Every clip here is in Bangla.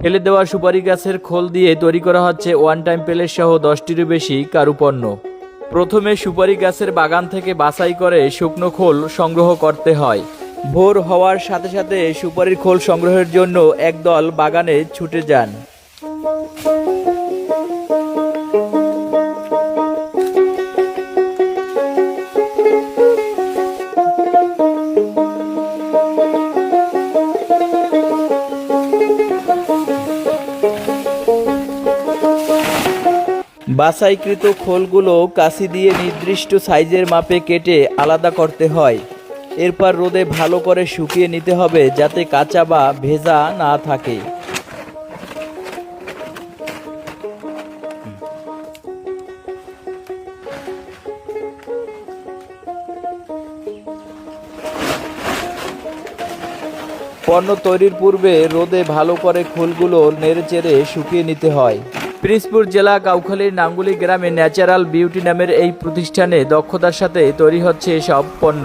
ফেলে দেওয়া সুপারি গাছের খোল দিয়ে তৈরি করা হচ্ছে ওয়ান টাইম প্লেট সহ 10টিরও বেশি কারুপণ্য। প্রথমে সুপারি গাছের বাগান থেকে বাছাই করে শুকনো খোল সংগ্রহ করতে হয়। ভোর হওয়ার সাথে সাথে সুপারির খোল সংগ্রহের জন্য একদল বাগানে ছুটে যান। বাছাইকৃত খোলগুলো কাঁচি দিয়ে নির্দিষ্ট সাইজের মাপে কেটে আলাদা করতে হয়। এরপর রোদে ভালো করে শুকিয়ে নিতে হবে যাতে কাঁচা বা ভেজা না থাকে। পণ্য তৈরির পূর্বে রোদে ভালো করে খোলগুলো নেড়েচেড়ে শুকিয়ে নিতে হয়। পিরোজপুর জেলা কাউখালীর নাঙ্গুলি গ্রামে ন্যাচারাল বিউটি নামের এই প্রতিষ্ঠানে দক্ষতার সাথে তৈরি হচ্ছে এসব পণ্য।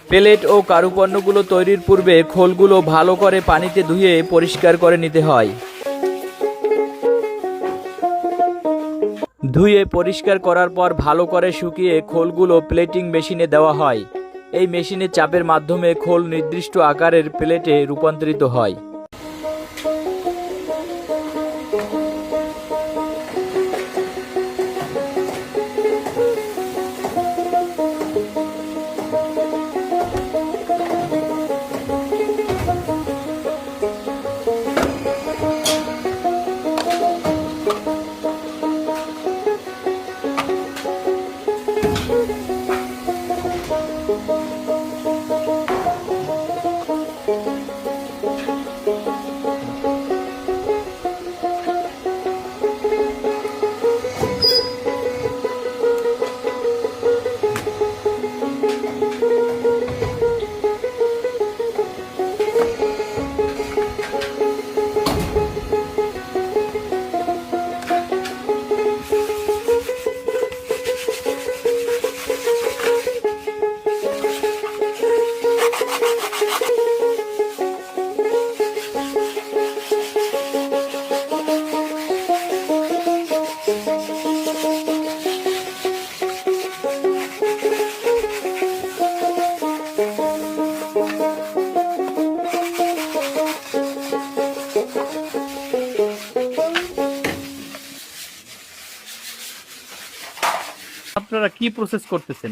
প্লেট ও কারুপণ্যগুলো তৈরির পূর্বে খোলগুলো ভালো করে পানিতে ধুয়ে পরিষ্কার করে নিতে হয়। ধুয়ে পরিষ্কার করার পর ভালো করে শুকিয়ে খোলগুলো প্লেটিং মেশিনে দেওয়া হয়। এই মেশিনে চাপের মাধ্যমে খোল নির্দিষ্ট আকারের প্লেটে রূপান্তরিত হয়। আপনারা কি প্রসেস করতেছেন?